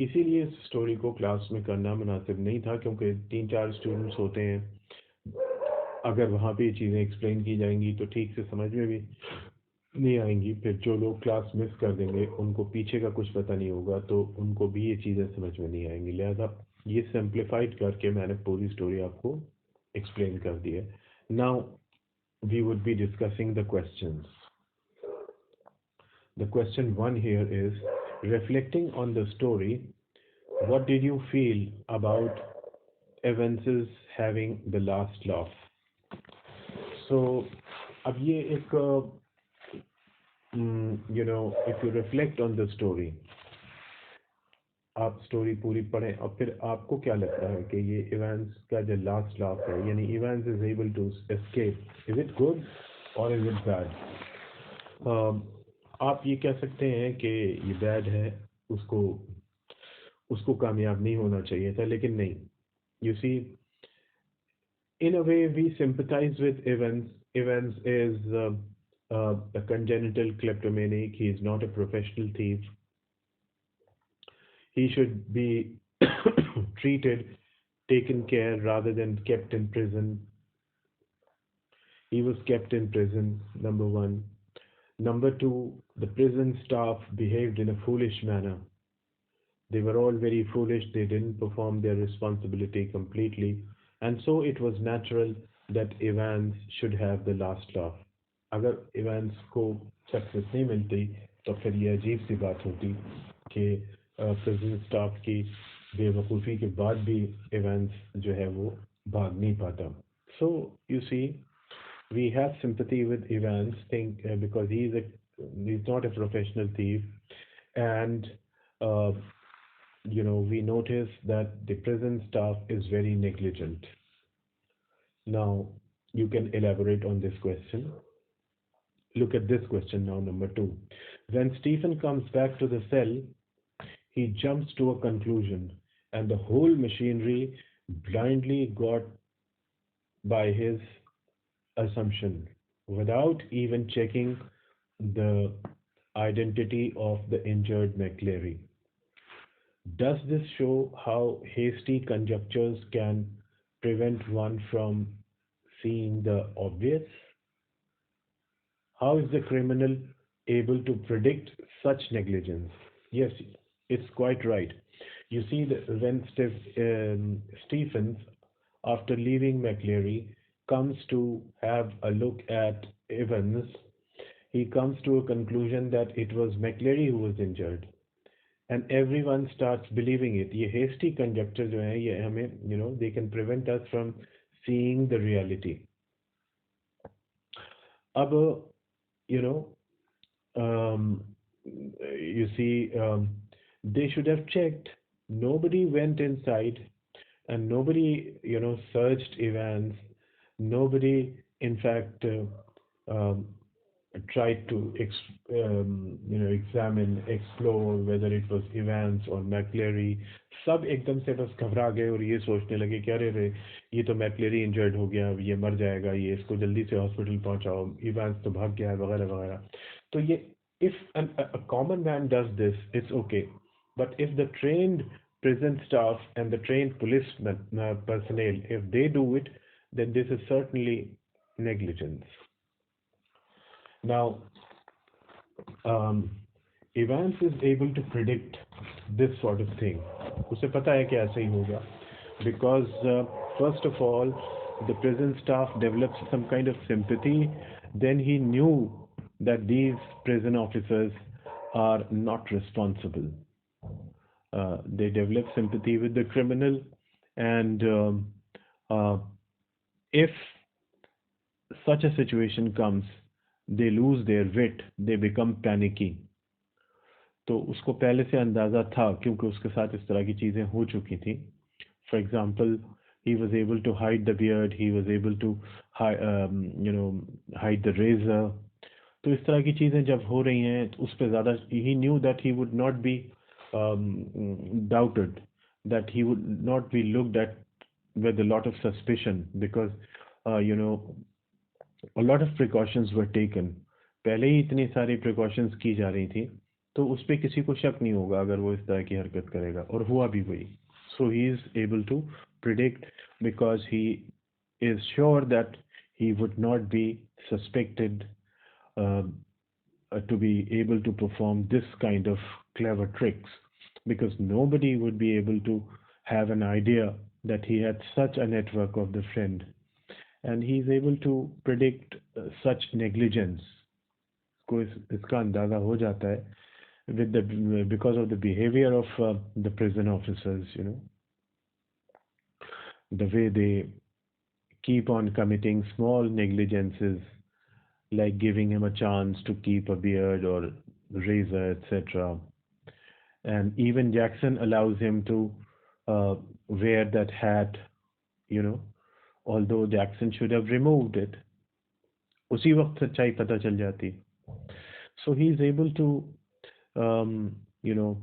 इसीलिए इस स्टोरी को क्लास में करना मुनासिब नहीं था, क्योंकि 3-4 स्टूडेंट्स होते हैं. अगर वहाँ पे ये चीज़ें एक्सप्लेन की जाएंगी तो ठीक से समझ में भी नहीं आएंगी. फिर जो लोग क्लास मिस कर देंगे, उनको पीछे का कुछ पता नहीं होगा, तो उनको भी ये चीज़ें समझ में नहीं आएंगी. लिहाजा ये सिंप्लीफाइड करके मैंने पूरी स्टोरी आपको एक्सप्लेन कर दी है. Now we would be discussing the questions. The question 1 here is, reflecting on the story, what did you feel about Evans's having the last laugh? So, अब ये एक, if you reflect on the story, आप story पूरी पढ़ें और फिर आपको क्या लगता है कि ये इवेंस का जो लास्ट लाफ है, यानी Evans is able to escape, is it good or is it bad? आप ये कह सकते हैं कि ये बैड है, उसको कामयाब नहीं होना चाहिए था, लेकिन नहीं. You see, in a way we sympathize with Evans. Evans is a congenital kleptomaniac. He is not a professional thief. He should be treated taken care rather than kept in prison. He was kept in prison, number one. Number two, the prison staff behaved in a foolish manner. They were all very foolish. They didn't perform their responsibility completely. And so it was natural that Evans should have the last laugh. अगर Evans को success नहीं मिलती तो फिर ये अजीब सी बात होती कि प्रेसिडेंट स्टाफ की बेवकूफ़ी के बाद भी इवांस जो है वो भाग नहीं पाता. So you see, we have sympathy with Evans think because he's not a professional thief, and uh, we notice that the prison staff is very negligent. Now you can elaborate on this question. Look at this question now, number two. When Stephen comes back to the cell, he jumps to a conclusion, and the whole machinery blindly got by his assumption without even checking the identity of the injured McCleary. Does this show how hasty conjectures can prevent one from seeing the obvious? How is the criminal able to predict such negligence? Yes, it's quite right. You see, when Stephens, after leaving McLeary, comes to have a look at Evans, he comes to a conclusion that it was McLeary who was injured. And everyone starts believing it. ये hasty conjecture जो है ये हमें they can prevent us from seeing the reality. अब you know um, you see they should have checked. Nobody went inside, and nobody searched Evans. Nobody in fact tried to examine, explore whether it was Evans or McCleary. सब एकदम से बस घबरा गए और ये सोचने लगे कि अरे रे ये तो मैकलेरी इंजर्ड हो गया, ये मर जाएगा, ये इसको जल्दी से हॉस्पिटल पहुंचाओ, इवांस तो भाग गया है वगैरह वगैरह. तो ये if a common man does this, it's okay. But if the trained prison staff and the trained police personnel, if they do it, then this is certainly negligence. Now, um, Evans is able to predict this sort of thing. उसे पता है कि ऐसा ही होगा. Because first of all, the prison staff developed some kind of sympathy. Then he knew that these prison officers are not responsible. They develop sympathy with the criminal, and uh, if such a situation comes, they lose their wit, they become panicky. तो उसको पहले से अंदाज़ा था क्योंकि उसके साथ इस तरह की चीज़ें हो चुकी थी. For example, he was able to hide the beard, he was able to hide the razor. तो इस तरह की चीज़ें जब हो रही हैं तो उस पर ज़्यादा he knew that he would not be doubted, that he would not be looked at with a lot of suspicion, because a lot of precautions were taken. पहले ही इतनी सारी precautions की जा रही थी तो उस पर किसी को शक नहीं होगा अगर वो इस तरह की हरकत करेगा, और हुआ भी वही. So he is able to predict because he is sure that he would not be suspected uh, to be able to perform this kind of clever tricks, because nobody would be able to have an idea that he had such a network of the friend, and he is able to predict such negligence. को इसका अंदाजा हो जाता है with the because of the behavior of the prison officers, the way they keep on committing small negligences, like giving him a chance to keep a beard or razor, etc. And even Jackson allows him to wear that hat, you know, although Jackson should have removed it. उसी वक्त सच्चाई पता चल जाती. So he is able to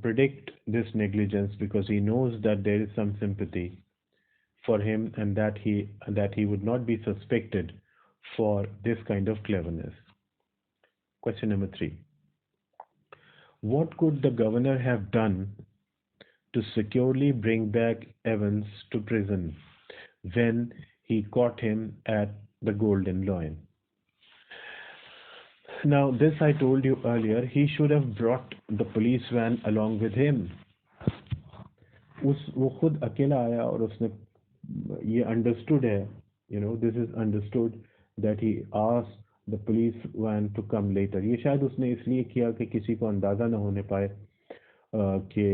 predict this negligence because he knows that there is some sympathy for him, and that he would not be suspected for this kind of cleverness. Question number 3. What could the governor have done to securely bring back Evans to prison when he caught him at the Golden Lion. Now, this I told you earlier, he should have brought the police van along with him. वो खुद अकेला आया और उसने ये understood है, this is understood that he asked the police van to come later. ये शायद उसने इसलिए किया कि किसी को अंदाजा ना होने पाए कि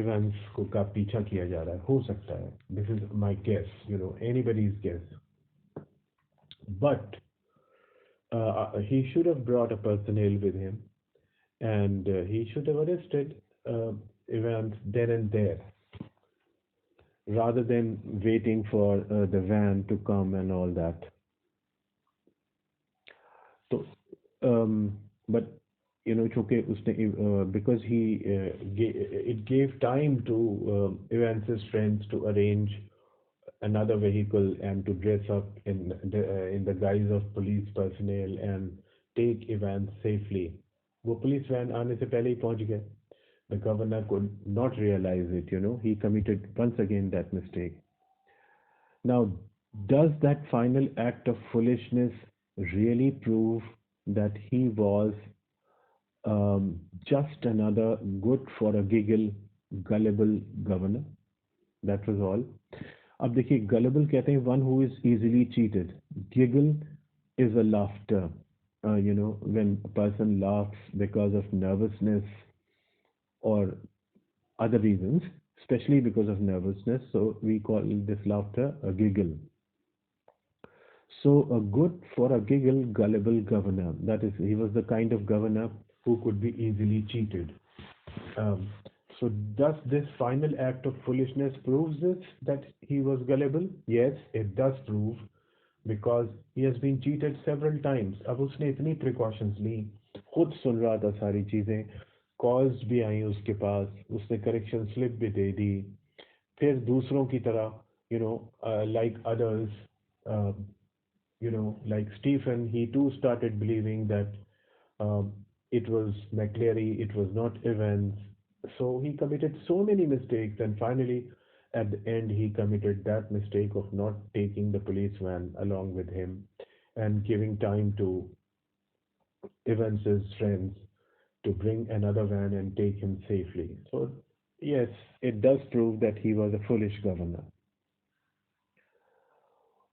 एवंस को का पीछा किया जा रहा है, हो सकता है. This is my guess, anybody's guess. But he should have brought a personnel with him, and he should have arrested Evans then and there, rather than waiting for the van to come and all that. So, but चूंकि उसने because it gave time to Evans's friends to arrange another vehicle and to dress up in the guise of police personnel and take Evans safely. वो police van आने से पहले ही पहुंच गए. The governor could not realize it, he committed once again that mistake. Now, does that final act of foolishness really prove that he was just another good for a giggle, gullible governor? That was all. अब देखिए, gullible कहते हैं one who is easily cheated. Giggle is a laughter. When a person laughs because of nervousness or other reasons, especially because of nervousness, so we call this laughter a giggle. So a good for a giggle, gullible governor. That is, he was the kind of governor who could be easily cheated. So does this final act of foolishness proves this, that he was gullible? Yes, it does prove, because he has been cheated several times. अब उसने इतनी precautions ली, खुद सुन रहा था सारी चीजें, calls भी आई उसके पास, उसने correction slip भी दे दी, फिर दूसरों की तरह, like others, uh, like Stephen, he too started believing that it was McCleary, it was not Evans. So he committed so many mistakes, and finally, at the end, he committed that mistake of not taking the police van along with him and giving time to Evans's friends to bring another van and take him safely. So, yes, it does prove that he was a foolish governor.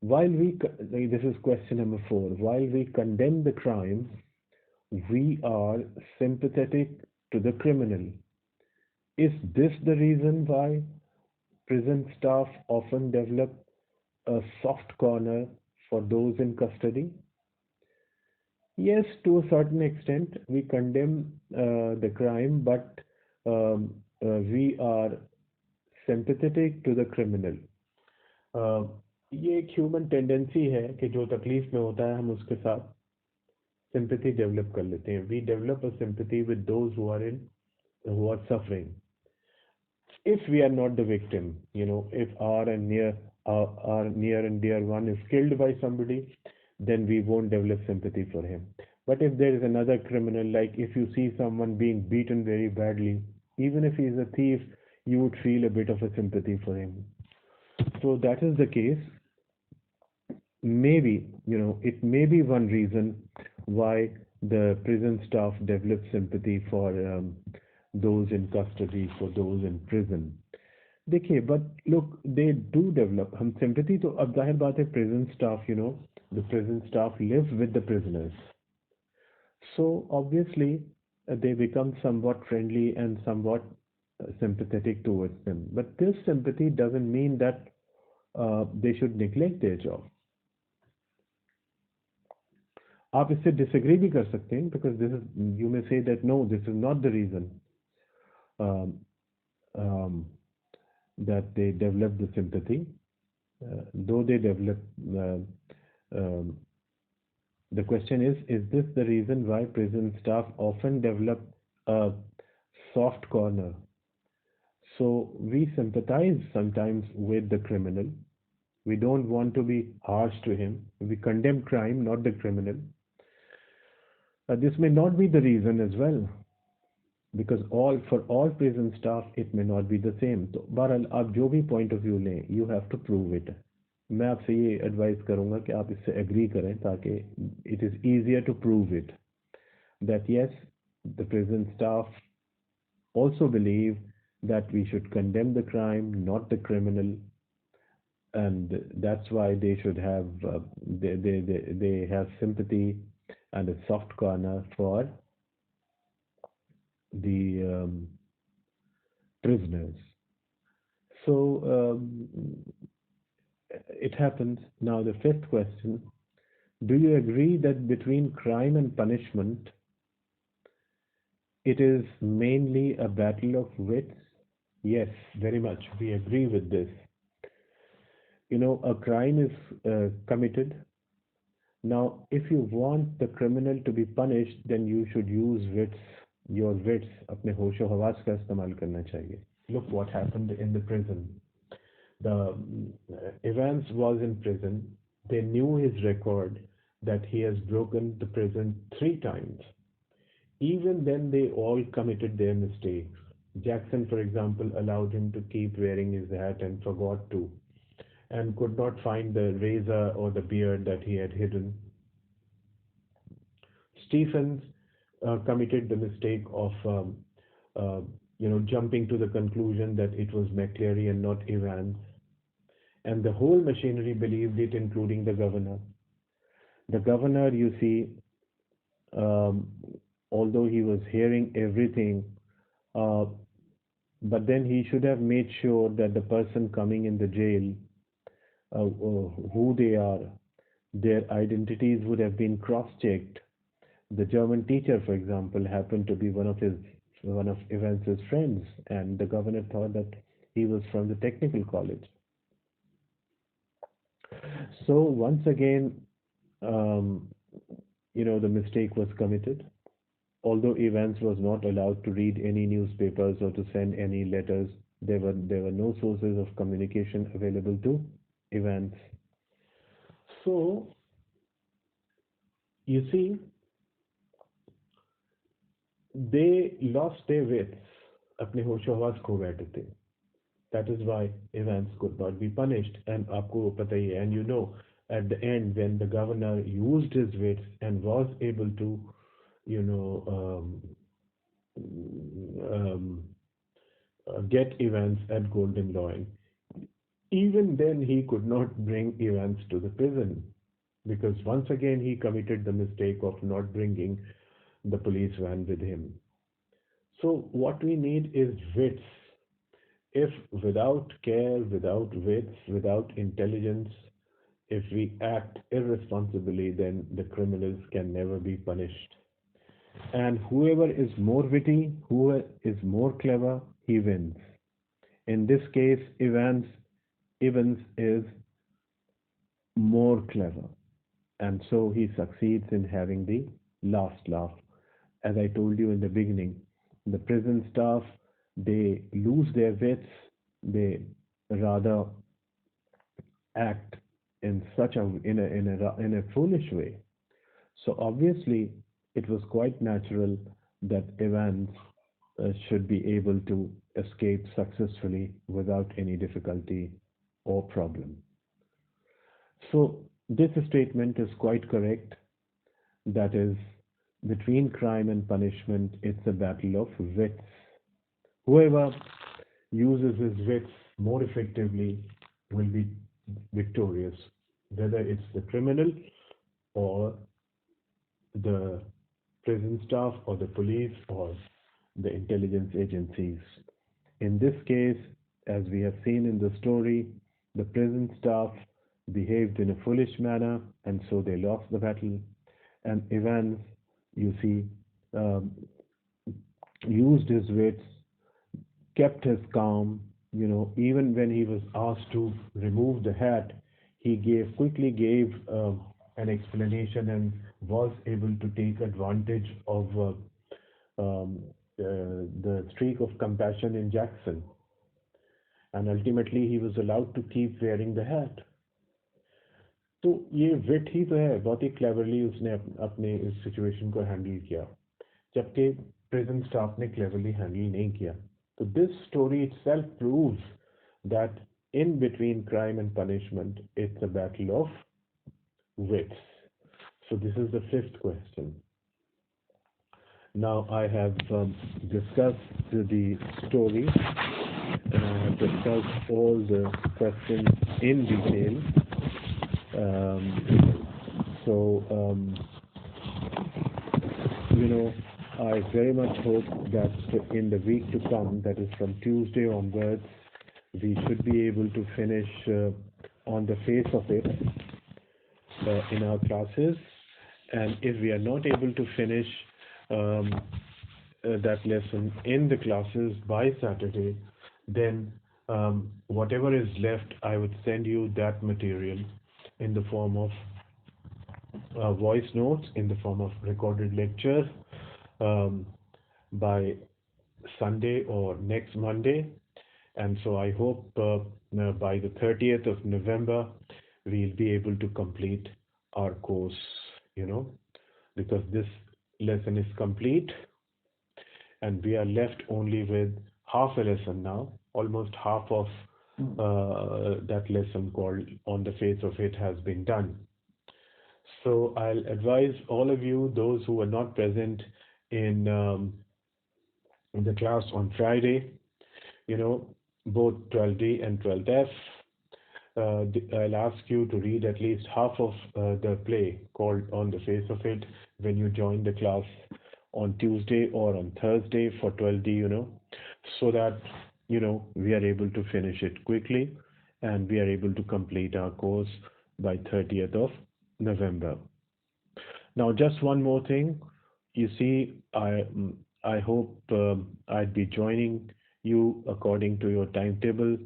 This is question number 4. While we condemn the crime, we are sympathetic to the criminal. Is this the reason why prison staff often develop a soft corner for those in custody? Yes, to a certain extent, we condemn the crime, but we are sympathetic to the criminal. ये एक human tendency है कि जो तकलीफ में होता है हम उसके साथ sympathy develop कर लेते हैं. We develop a sympathy with those who are suffering. If we are not the victim, if our near and dear one is killed by somebody, then we won't develop sympathy for him. But if there is another criminal, like if you see someone being beaten very badly, even if he is a thief, you would feel a bit of a sympathy for him. So that is the case. Maybe, it may be one reason why the prison staff develop sympathy for those in custody, for those in prison. देखिए, but look, they do develop. हम sympathy तो अब जाहिर बात है, prison staff, the prison staff live with the prisoners. So obviously they become somewhat friendly and somewhat sympathetic towards them. But this sympathy doesn't mean that they should neglect their job. आप इससे disagree भी कर सकते हैं, because you may say that no, this is not the reason that they develop the sympathy, though they develop. The question is this the reason why prison staff often develop a soft corner? So we sympathize sometimes with the criminal. We don't want to be harsh to him. We condemn crime, not the criminal. This may not be the reason as well. because all for all prison staff it may not be the same. तो बहरहाल आप जो भी point of view लें you have to prove it. मैं आपसे ये advice करूंगा कि आप इससे एग्री करें ताकि it is easier to prove it that yes, the prison staff also believe that we should condemn the crime, not the criminal, and that's why they should have they have sympathy and a soft corner for the prisoners. So it happens. Now the fifth question: do you agree that between crime and punishment, it is mainly a battle of wits? Yes, very much. We agree with this. A crime is committed. Now, if you want the criminal to be punished, then you should use wits, your wits, अपने होशो हवास का इस्तेमाल करना चाहिए. Look what happened in the prison. The Evans was in prison. They knew his record that he has broken the prison 3 times. Even then, they all committed their mistakes. Jackson, for example, allowed him to keep wearing his hat and forgot to, and could not find the razor or the beard that he had hidden. Stephens committed the mistake of, uh, jumping to the conclusion that it was McCleary and not Evans, and the whole machinery believed it, including the governor. The governor, you see, um, although he was hearing everything, uh, but then he should have made sure that the person coming in the jail, who they are, their identities would have been cross-checked. The German teacher, for example, happened to be one of Evans's friends, and the governor thought that he was from the technical college. So once again, um, the mistake was committed. Although Evans was not allowed to read any newspapers or to send any letters, there were no sources of communication available to Evans. So you see, they lost their wits. अपने होशो हवास खो बैठे थे. That is why Evans could not be punished. And आपको पता ही है, and at the end when the governor used his wits and was able to, you know, um, get Evans at Golden Loin, even then he could not bring Evans to the prison because once again he committed the mistake of not bringing the police van with him. So what we need is wits. If without care, without wits, without intelligence, if we act irresponsibly, then the criminals can never be punished. And whoever is more witty, who is more clever, he wins. In this case, Evans is more clever, and so he succeeds in having the last laugh. As I told you in the beginning, the prison staff, they lose their wits, they rather act in such a in a foolish way. So obviously, it was quite natural that Evans should be able to escape successfully without any difficulty or problem. So this statement is quite correct. That is, between crime and punishment, it's a battle of wits. Whoever uses his wits more effectively will be victorious, whether it's the criminal or the prison staff or the police or the intelligence agencies. In this case, as we have seen in the story, the prison staff behaved in a foolish manner and so they lost the battle. And Evans, you see, um, used his wits, kept his calm. Even when he was asked to remove the hat, he quickly gave an explanation and was able to take advantage of the streak of compassion in Jackson. And ultimately, he was allowed to keep wearing the hat. तो ये विट ही तो है, बहुत ही cleverly उसने अपने इस situation को handle किया. जबकि prison staff ने cleverly handle नहीं किया. So this story itself proves that in between crime and punishment, it's a battle of wits. So this is the fifth question. Now I have discussed the story and I have discussed all the questions in detail. So, I very much hope that in the week to come, that is from Tuesday onwards, we should be able to finish on the face of it in our classes. And if we are not able to finish um, that lesson in the classes by Saturday, then whatever is left, I would send you that material in the form of voice notes, in the form of recorded lectures um, by Sunday or next Monday. And so I hope by the 30th of November, we'll be able to complete our course, you know, because this lesson is complete and we are left only with half a lesson now. Almost half of that lesson called On the Face of It has been done. So I'll advise all of you, those who are not present in the class on Friday, you know, both 12D and 12F. I'll ask you to read at least half of the play called On the Face of It when you join the class on Tuesday or on Thursday for 12D, so that, we are able to finish it quickly and we are able to complete our course by 30th of November. Now, just one more thing. You see, I hope I'd be joining you according to your timetable,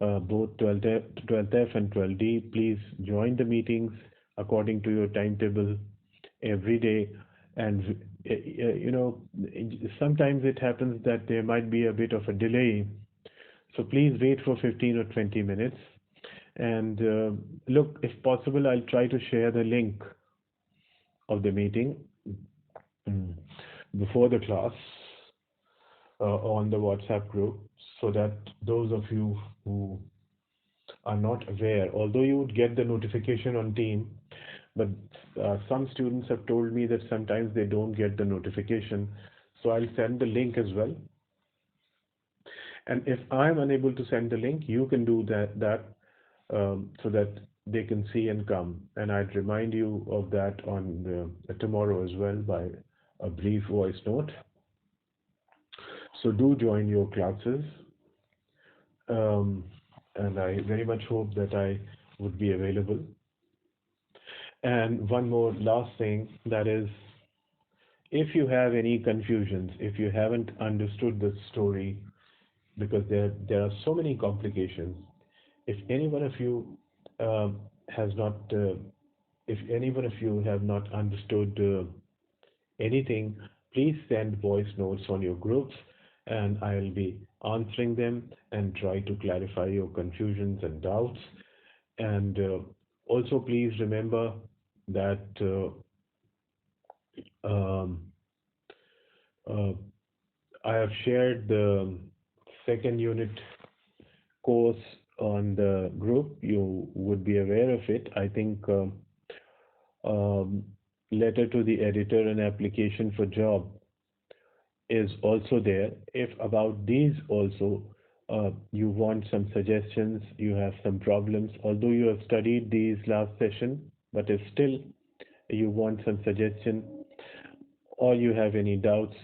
both 12F and 12D. Please join the meetings according to your timetable every day. And, sometimes it happens that there might be a bit of a delay. So please wait for 15 or 20 minutes. And look, if possible, I'll try to share the link of the meeting mm, before the class on the WhatsApp group, so that those of you who are not aware, although you would get the notification on team, but some students have told me that sometimes they don't get the notification. So I'll send the link as well. And if I'm unable to send the link, you can do that so that they can see and come. And I'd remind you of that on tomorrow as well by a brief voice note. So do join your classes. Um, and I very much hope that I would be available. And one more last thing, that is, if you have any confusions, if you haven't understood the story, because there are so many complications, if any one of you has not, if any one of you have not understood anything, please send voice notes on your groups, and I'll be answering them and try to clarify your confusions and doubts. And also, please remember that um, uh, I have shared the second unit course on the group. You would be aware of it. I think um, letter to the editor and application for job is also there. If about these also you want some suggestions, you have some problems, although you have studied these last session, but if still you want some suggestion or you have any doubts,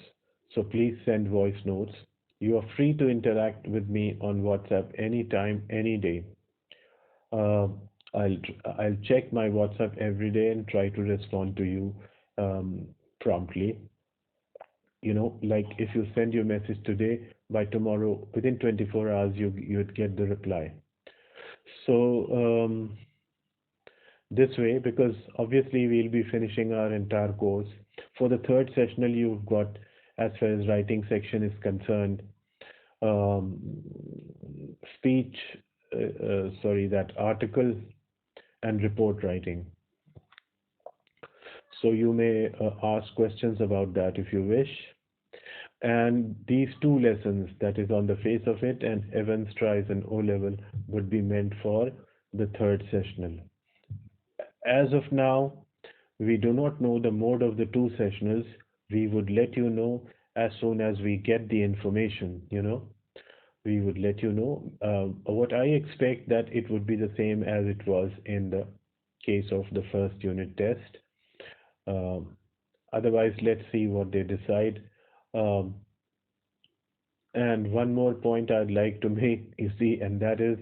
so please send voice notes. You are free to interact with me on WhatsApp anytime, any day. Uh, I'll check my WhatsApp every day and try to respond to you promptly. Like if you send your message today, by tomorrow, within 24 hours, you'd get the reply. So this way, because obviously we'll be finishing our entire course. For the third sessional, you've got, as far as writing section is concerned, um, speech, that article and report writing. So you may ask questions about that if you wish. And these two lessons, that is on the face of it and Evans tries an O level, would be meant for the third sessional. As of now, we do not know the mode of the two sessionals. We would let you know as soon as we get the information. We would let you know. What I expect that it would be the same as it was in the case of the first unit test. Um, Otherwise, let's see what they decide. Um, and one more point I'd like to make is and that is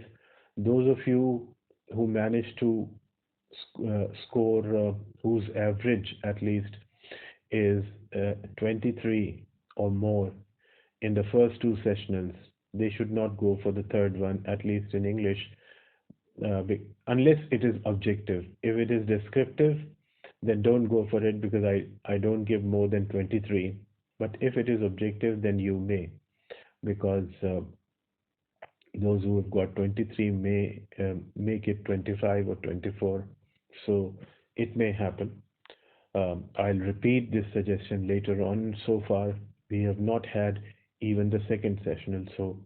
those of you who manage to score, whose average at least is 23 or more in the first two sessionals, they should not go for the third one, at least in English, unless it is objective. If it is descriptive, then don't go for it because I don't give more than 23. But if it is objective, then you may, because those who have got 23 may make it 25 or 24. So it may happen. I'll repeat this suggestion later on. So far, we have not had even the second sessional. So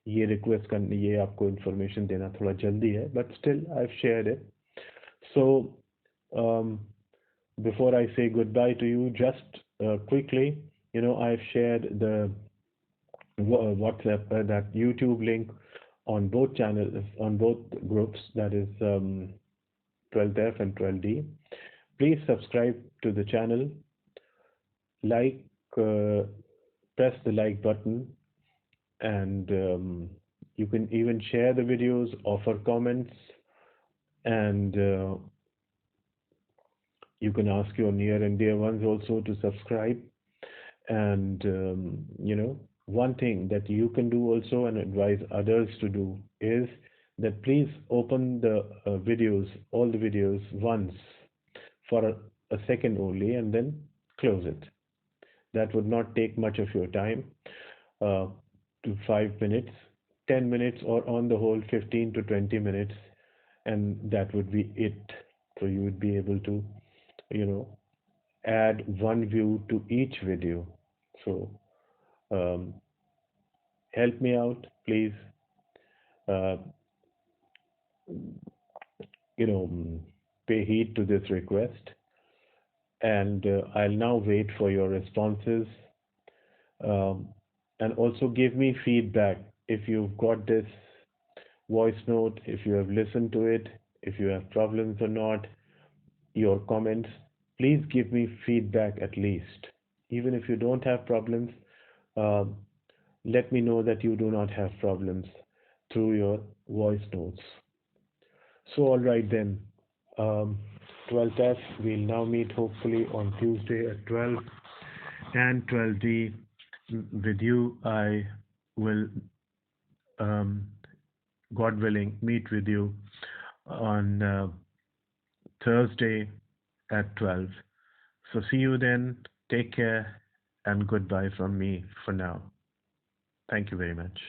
ये request करने ये आपको information देना थोड़ा जल्दी है, but still I've shared it. So um, before I say goodbye to you, just quickly, I've shared the WhatsApp, that YouTube link on both channels, on both groups, that is 12F and 12D. Please subscribe to the channel, like, uh, press the like button, and you can even share the videos, offer comments, and you can ask your near and dear ones also to subscribe. And one thing that you can do also and advise others to do is that please open the videos, all the videos once for a second only, and then close it. That would not take much of your time, uh, to 5 minutes, 10 minutes, or on the whole 15 to 20 minutes, and that would be it. So you would be able to, you know, add one view to each video. So um, help me out, please. Uh, you know, pay heed to this request, and I'll now wait for your responses. Um, and also give me feedback if you've got this voice note, if you have listened to it, if you have problems or not, your comments. Please give me feedback at least. Even if you don't have problems, uh, let me know that you do not have problems through your voice notes. So, all right then. Um, 12F, we'll now meet hopefully on Tuesday at 12, and 12D with you. I will, um, God willing, meet with you on Thursday at 12. So, see you then. Take care and goodbye from me for now. Thank you very much.